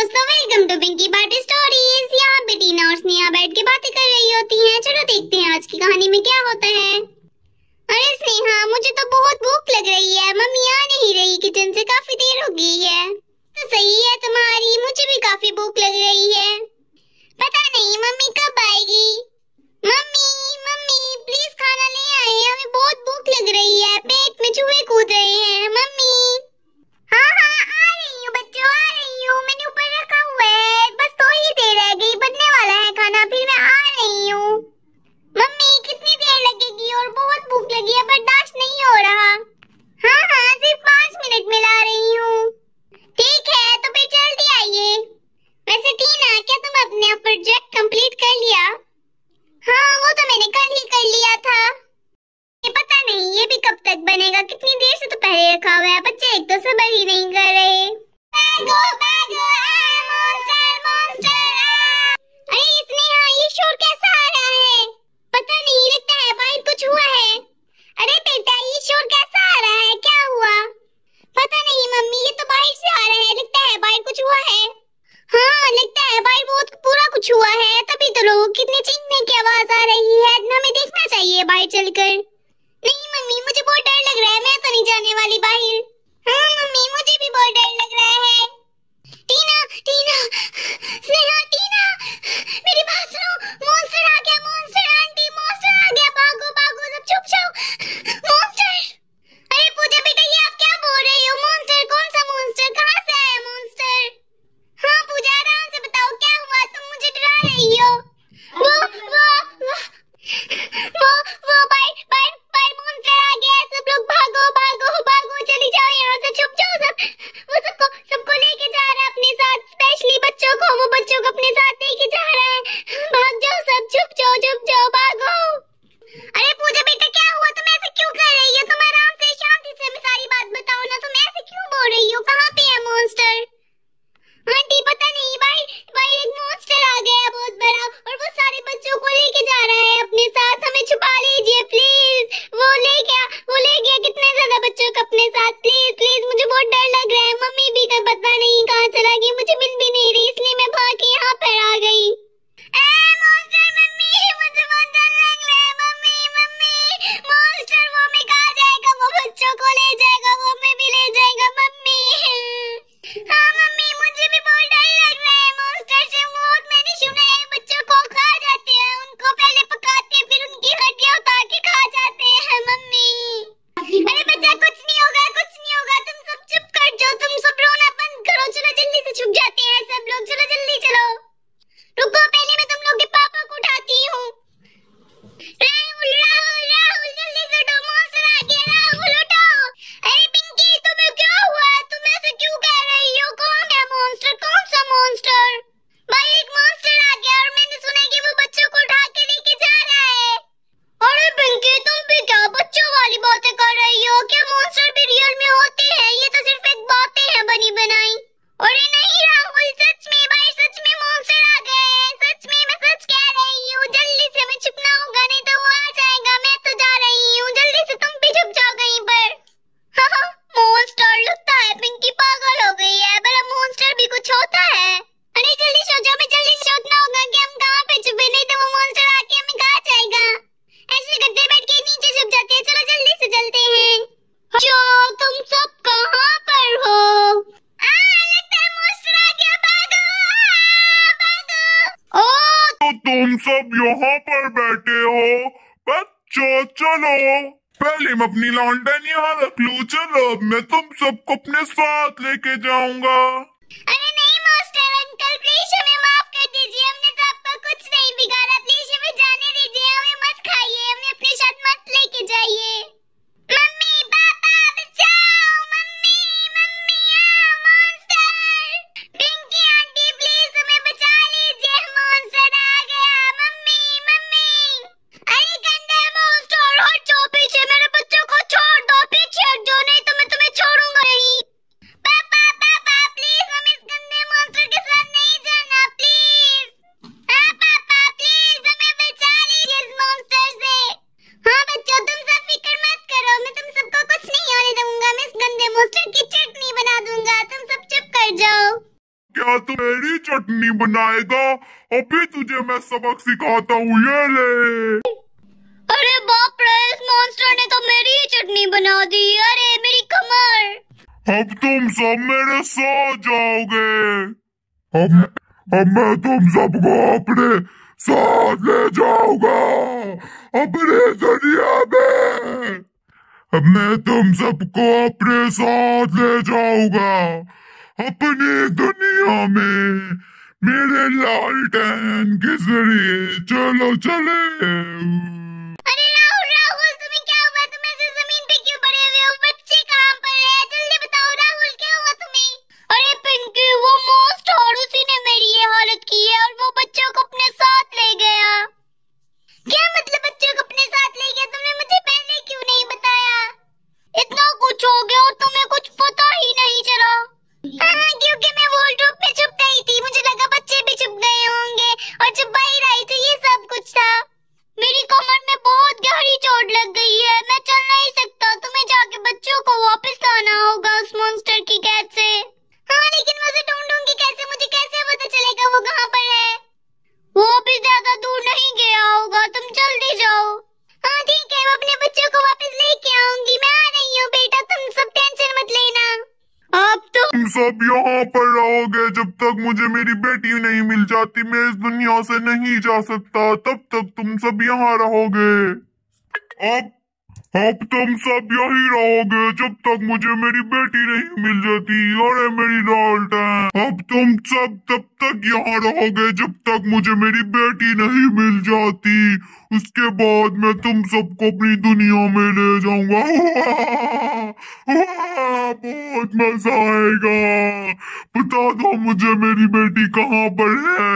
दोस्तों, welcome to Pinky party stories. यहाँ पे टीना और स्नेहा बैठ के बातें कर रही होती हैं। चलो देखते हैं आज की कहानी में क्या होता है। अरे स्नेहा, मुझे तो बहुत भूख लग रही है। मम्मी आ नहीं रही किचन से, काफी देर हो गई है। तो सही है तुम्हारी, मुझे भी काफी भूख लग रही है। पता नहीं मम्मी कब आएगी। मम्मी मम्मी प्लीज खाना ले आए, हमें बहुत भूख लग रही है। पेट में चूहे कूद रहे हैं। मम्मी। हाँ हाँ आ रही हूँ बच्चों, आ रही हूँ। मैंने ऊपर रखा हुआ है, बस थोड़ी देर रह गई, बनने वाला है खाना, फिर मैं आ रही हूँ। मम्मी कितनी देर लगेगी? और बहुत भूख लगी है, बर्दाश्त नहीं हो रहा। हाँ हाँ सिर्फ 5 मिनट में ला रही हूँ। ठीक है तो फिर जल्दी आइए। वैसे टीना, क्या तुम अपने प्रोजेक्ट कंप्लीट कर लिया? हाँ वो तो मैंने कल ही कर लिया था। ये पता नहीं ये भी कब तक बनेगा, कितनी देर से तो पहले रखा हुआ है। बच्चे एक तो सब्र ही नहीं कर रहे। भागो भागो, मॉन्स्टर मॉन्स्टर। अरे स्नेहा, ये शोर कैसा आ रहा है? पता नहीं, लगता है बाहर कुछ हुआ है। अरे बेटा, ये शोर कैसा आ रहा है? क्या हुआ? पता नहीं मम्मी, ये तो बाहर से आ रहा है। लगता है बाहर कुछ हुआ है। हाँ लगता है बाहर बहुत पूरा कुछ हुआ है, तभी तो लोग कितने चीखने की आवाज आ रही है। हमें देखना चाहिए बाहर चलकर। नहीं मम्मी, मुझे बहुत डर लग रहा है, मैं तो नहीं जाने वाली बाहर। हाँ मम्मी, मुझे भी बहुत डर लग रहा है। टीना टीना, स्नेहा, टीना, मेरी बात सुनो। मॉन्स्टर आ गया, मॉन्स्टर आंटी, मॉन्स्टर आ गया। भागो भागो सब, चुप जाओ। मॉन्स्टर। अरे पूजा बेटा, ये आप क्या बोल रही हो? मॉन्स्टर? कौन सा मॉन्स्टर? कहाँ से आया मॉन्स्टर? हाँ पूजा, आराम से बताओ क्या हुआ, तुम मुझे डरा रही हो। वो बाय मॉन्स्टर आ गया। सब लोग भागो भागो भागो, चली जाओ यहाँ से, छुप जाओ सब। वो सबको लेके जा रहा है अपने साथ, स्पेशली बच्चों को। वो बच्चों को अपने साथ लेके जा रहा है। भाग जाओ सब, छुप जाओ भागो। अरे पूजा बेटा क्या हुआ? तुम ऐसे क्यों कर रही हो? तुम आराम से शांति से हमें सारी बात बताओ ना। तुम ऐसे क्यों बोल रही हो? कहाँ पे है मॉन्स्टर? आंटी पता नहीं, भाई एक मॉन्स्टर आ गया बहुत बड़ा, और वो सारे बच्चों को लेके जा रहा है अपने साथ। हमें छुपा लीजिए प्लीज। वो ले गया कितने ज्यादा बच्चों को अपने साथ। प्लीज प्लीज, मुझे बहुत डर लग रहा है। मम्मी भी का पता नहीं कहाँ चला गई, मुझे मिल भी नहीं रही, इसलिए मैं भाग के यहाँ पर आ गई। मॉन्स्टर मम्मी, मुझे बहुत डर लग रहा है। मम्मी मॉन्स्टर वो में कहाँ जाएगा? वो बच्चों को ले जाएगा, वो में भी ले जाएगा। मम्मी। हाँ मम्मी, मुझे भी बहुत डर लग रहा है। मॉन्स्टर से बहुत मैंने सुना है बच्चों को खा जाते हैं, उनको पहले पकाते हैं, फिर उनकी हड्डियां उतार के खा जाते हैं। मम्मी। अरे बच्चा कुछ नहीं होगा, कुछ नहीं होगा, तुम सब चुप कर जाओ, तुम सब रोना बंद करो। चलो जल्दी से छुप जाते हैं सब लोग, चलो जल्दी चलो। रुको, पहले मैं तुम लोग के पापा को उठाती हूँ। राहुल राहुल राहुल, जल्दी से उठो, मॉन्स्टर आ गया। राहुल उठो। अरे पिंकी, तुम्हें क्या हुआ? तुम ऐसे क्यों कह रही हो? कौन है मॉन्स्टर? कौन सा मॉन्स्टर? भाई एक मॉन्स्टर आ गया, और मैंने सुना है कि वो बच्चों को उठा के लेके जा रहा है। अरे पिंकी, तुम भी क्या बच्चों वाली बातें कर रही हो? क्या मॉन्स्टर भी रियल में होते हैं? ये तो सिर्फ एक बातें हैं बनी बनाई। अरे नहीं राहुल, सच में भाई, सच में मॉन्स्टर आ गए हैं। सच में, मैं सच कह रही हूँ। जल्दी से हमें छुपना होगा, नहीं तो वो आ जाएगा। मैं तो जा रही हूँ, जल्दी से तुम भी छुप जाओ कहीं पर। हाँ मॉन्स्टर, लगता है पिंकी पागल हो गई है। भला मॉन्स्टर भी कुछ होता है? अरे जल्दी सो जाओ, हमें जल्दी सोचना होगा कि हम कहाँ पे छुपे, नहीं तो वो मॉन्स्टर आके हमें खा जाएगा। ऐसे गद्दे बैठ के नीचे छुप जाते हैं। चलो जल्दी से चलते हैं। जो तुम सब कहाँ पर हो? लगता है मॉन्स्टर आ गया। भागो भागो। तो तुम सब यहाँ पर बैठे हो? बच्चों चलो, पहले मैं अपनी लॉन्डन यहाँ रख लूं। चलो अब मैं तुम सबको अपने साथ लेके जाऊंगा। अरे नहीं मॉन्स्टर अंकल, प्लीज हमें माफ कर दीजिए। हमने तो आपका कुछ नहीं बिगाड़ा। प्लीज हमें जाने दीजिए, हमें मत खाइए, हमें अपने साथ मत लेके जाइए। मम्मी पापा बचाओ, mummy mummy monster. Pinky aunty please हमें बचा लीजिए, मॉन्स्टर आ गया। Mummy mummy. अरे गंदे मॉन्स्टर, हट जाओ पीछे, मेरे बच्चों को छोड़ दो, पीछे हट जाओ, नहीं तो मैं तुम्हें छोड़ूंगा नहीं। पापा पापा प्लीज तो मेरी चटनी बनाएगा। अभी तुझे मैं सबक सिखाता हूँ, ये ले। अरे बाप रे, इस मॉन्स्टर ने तो मेरी ही चटनी बना दी। अरे मेरी कमर। अब तुम सब मेरे साथ जाओगे। अब मैं तुम सबको अपने साथ ले जाऊंगा अपने दुनिया में। अब मैं तुम सबको अपने साथ ले जाऊंगा अपनी दुनिया में, मेरे लालटेन के जरिए। चलो चले। अरे राहुल राहुल, तुम्हें क्या हुआ? तुम ऐसे जमीन पे क्यों पड़े हुए हो? बच्चे कहाँ पर है? जल्दी बताओ राहुल, क्या हुआ तुम्हें? अरे पिंकी, वो मॉन्स्टर, उसी ने मेरी ये हालत की है और वो बच्चों को अपने साथ ले गया। क्या मतलब बच्चों को अपने साथ ले गया? तुमने मुझे पहले क्यों नहीं बताया? इतना कुछ हो गया और तुम्हें कुछ पता ही नहीं चला। हाँ, क्योंकि मैं वॉर्डरोब में छुप गई थी। मुझे लगा बच्चे भी छुप गए होंगे और जब बाहर आई तो ये सब कुछ था। मेरी कमर में बहुत गहरी चोट लग गई है, मैं चल नहीं सकता। तुम्हें जाके बच्चों को वापस लाना होगा उस मॉन्स्टर की कैद से। हाँ, लेकिन मैं उसे ढूंढूंगी कैसे? मुझे कैसे पता चलेगा वो कहाँ पर है? वो भी ज्यादा दूर नहीं गया होगा, तुम जल्दी जाओ। हाँ ठीक है, मैं अपने बच्चों को वापस लेके आऊंगी। मैं आ रही हूँ बेटा, तुम सब टेंशन मत लेना। अब तुम सब यहाँ पर रहोगे जब तक मुझे मेरी बेटी नहीं मिल जाती। मैं इस दुनिया से नहीं जा सकता, तब तक तुम सब यहाँ रहोगे। अब तुम सब यही रहोगे जब तक मुझे मेरी बेटी नहीं मिल जाती। अरे मेरी लालटेन, अब तुम सब तब तक यहाँ रहोगे जब तक मुझे मेरी बेटी नहीं मिल जाती। उसके बाद मैं तुम सबको अपनी दुनिया में ले जाऊंगा। बहुत मजा आएगा। बता दो मुझे मेरी बेटी कहाँ पर है,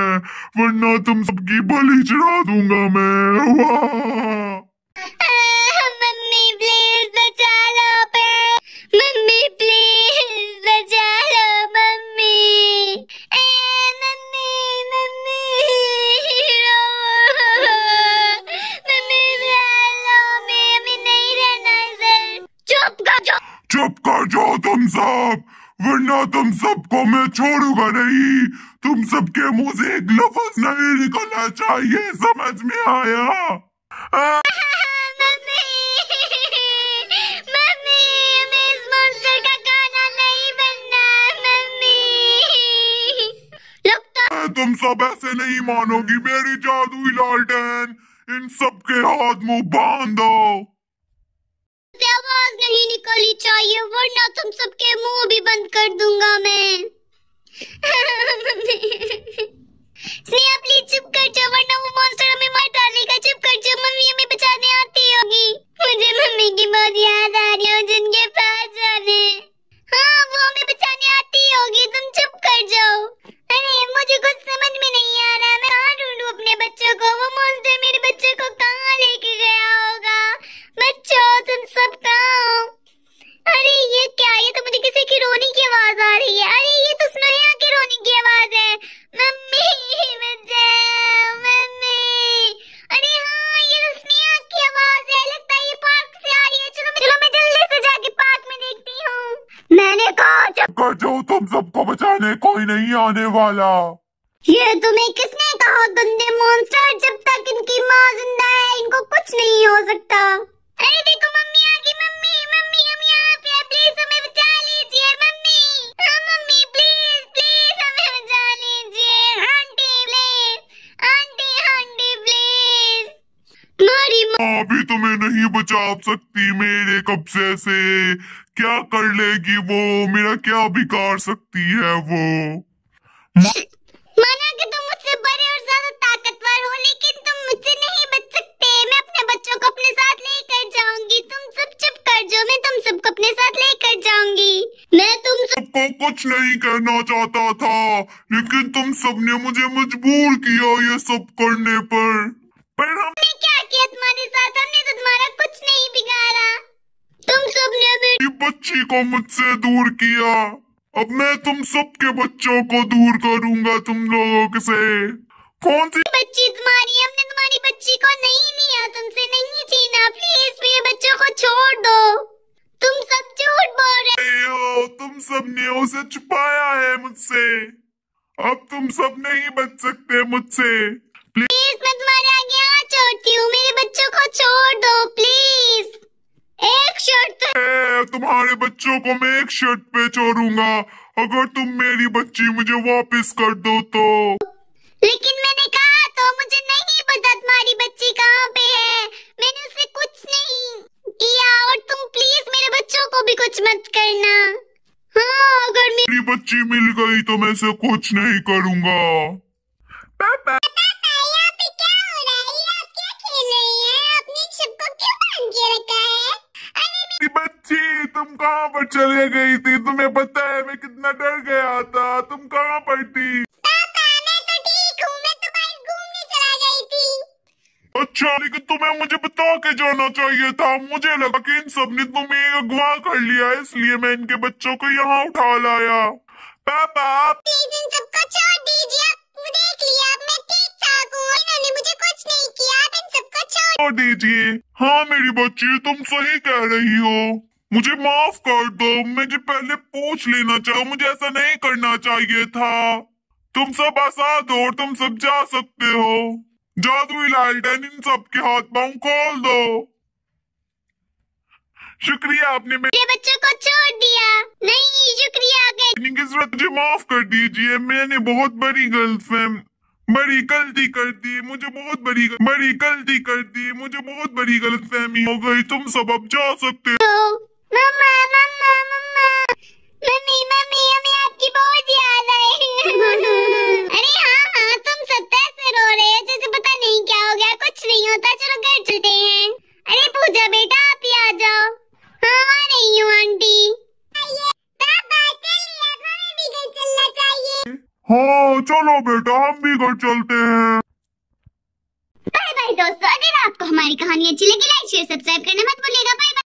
वरना तुम सबकी बलि चढ़ा दूंगा मैं। मम्मी प्लीज बचा लो। मम्मी प्लीज बचा लो। मम्मी मम्मी मम्मी मम्मी बचा लो। मैं अभी नहीं रहना इधर। चुप कर जाओ तुम सब, वरना तुम सबको मैं छोड़ूंगा नहीं। तुम सबके मुंह से एक लफ्ज नहीं निकलना चाहिए, समझ में आया? तुम सब ऐसे नहीं मानोगी। मेरी जादुई लालटेन, इन सब के हाथ मुंह बांध दो। आवाज नहीं निकलनी चाहिए, वरना तुम सबके मुंह भी बंद कर दूंगा मैं। स्नेहा प्लीज चुप कर जाओ, वरना वो मॉन्स्टर हमें मार डालेगा। चुप कर जाओ, मम्मी हमें बचाने आती होगी। मुझे मम्मी की बहुत याद आ रही है, जिनके पास जाने। हाँ, वो हमें बचाने आती होगी, तुम चुप कर जाओ। अरे मुझे कुछ समझ में नहीं आ रहा, मैं कहाँ ढूंढूं अपने बच्चों को? वो मॉन्स्टर मेरे बच्चों को कहाँ लेके गया होगा? बच्चों, तुम सब कहाँ हो? अरे ये क्या? ये तो मुझे किसी की रोने की आवाज आ रही है। अरे ये तो स्नेहा की रोने की आवाज है। मम्मी बचाओ मम्मी। अरे हाँ, ये तो स्नेहा की आवाज है। लगता है ये पार्क से आ रही है। चलो मैं जल्दी से जाके पार्क में देखती हूँ। मैंने कहा चुप कर जाओ, तुम सबको बचाने कोई नहीं आने वाला। ये तुम्हें किसने कहा गंदे मॉन्स्टर? जब तक इनकी माँ जिंदा है इनको कुछ नहीं हो सकता। अरे देखो मम्मी आ गई। मम्मी मम्मी हम यहाँ पे हैं, प्लीज हमें बचा लीजिए। मम्मी, हाँ मम्मी प्लीज प्लीज हमें बचा लीजिए। Aunty please, aunty aunty please. तुम्हारी अभी तुम्हें नहीं बचा सकती मेरे कब्जे से। क्या कर लेगी वो? मेरा क्या बिगाड़ सकती है वो? माना कि तुम मुझसे बड़े और ज्यादा ताकतवर हो, लेकिन तुम मुझसे नहीं बच सकते। मैं अपने बच्चों को अपने साथ लेकर जाऊंगी। तुम सब चुप कर जाओ, मैं तुम सबको अपने साथ लेकर जाऊंगी। मैं तुम सबको कुछ नहीं कहना चाहता था, लेकिन तुम सबने मुझे मजबूर किया ये सब करने पर हमने क्या किया तुम्हारे साथ? हमने तो तुम्हारा कुछ नहीं बिगाड़ा। तुम सबने मेरी बच्ची को मुझसे दूर किया। अब मैं तुम सबके बच्चों को दूर करूंगा तुम लोगों से। कौन सी बच्ची तुम्हारी? हमने तुम्हारी बच्ची को नहीं लिया, तुमसे नहीं छीना। प्लीज मेरे बच्चों को छोड़ दो। तुम सब झूठ बोल रहे हो। तुम सबने उसे छुपाया है मुझसे। अब तुम सब नहीं बच सकते मुझसे। प्लीज मैं तुम्हारे आगे हाथ जोड़ती हूँ, मेरे बच्चों को छोड़ दो प्लीज। एक शर्त तुम्हारे बच्चों को मैं एक शर्त पे छोड़ूंगा, अगर तुम मेरी बच्ची मुझे वापस कर दो तो। लेकिन मैंने कहा तो, मुझे नहीं पता तुम्हारी बच्ची कहाँ पे है, मैंने उसे कुछ नहीं किया, और तुम प्लीज मेरे बच्चों को भी कुछ मत करना। हाँ, अगर मेरी बच्ची मिल गई तो मैं से कुछ नहीं करूंगा। पापा यहाँ पे क्या हो रहा है? ये आप क्या खेल रहे हैं? आपने इन सबको क्यों बांध के रखा है? मेरी बच्ची, तुम कहाँ पर चले गई थी? तुम्हें पता है मैं कितना डर गया था, तुम कहाँ पर थी? पापा मैं तो ठीक हूँ, मैं तो बाहर घूमने चला गई थी। अच्छा, लेकिन तुम्हें मुझे बता के जाना चाहिए था। मुझे लगा कि इन सब ने तुम्हें अगवा कर लिया, इसलिए मैं इनके बच्चों को यहाँ उठा लाया। पापा प्लीज इन सबको छोड़ दीजिए, अब देख लिया, अब मैं ठीक ठाक हूँ, इन्होंने मुझे कुछ नहीं किया, आप इन सबको छोड़ दीजिए। हाँ मेरी बच्ची, तुम सही कह रही हो, मुझे माफ कर दो। मुझे पहले पूछ लेना चाहिए, मुझे ऐसा नहीं करना चाहिए था। तुम सब आजाद हो और तुम सब जा सकते हो। जादुई लालटेन इन सब के हाथ पांव खोल दो। शुक्रिया, आपने मेरे बच्चों को छोड़ दिया। नहीं शुक्रिया की जरूरत, मुझे माफ कर दीजिए। मैंने बहुत बड़ी गलती कर दी, मुझे बहुत बड़ी गलती कर दी, मुझे बहुत बड़ी गलतफहमी हो गई। तुम सब अब जा सकते हो। मम्मा मम्मा मम्मा, मम्मी मम्मी, हमें आपकी बहुत याद आई। अरे हाँ हाँ, तुम सब कैसे रो रहे हो जैसे पता नहीं क्या हो गया? कुछ नहीं होता, चलो घर चलते हैं। अरे पूजा बेटा, आप ही आ जाओ। हाँ आ रही हूँ आंटी। पापा चलिए, अब हमें भी घर चलना चाहिए। हाँ चलो बेटा, हम भी घर चलते हैं। बाय बाय दोस्तों, अगर आपको हमारी कहानी अच्छी लगी, लाइक शेयर सब्सक्राइब करना मत भूलिए।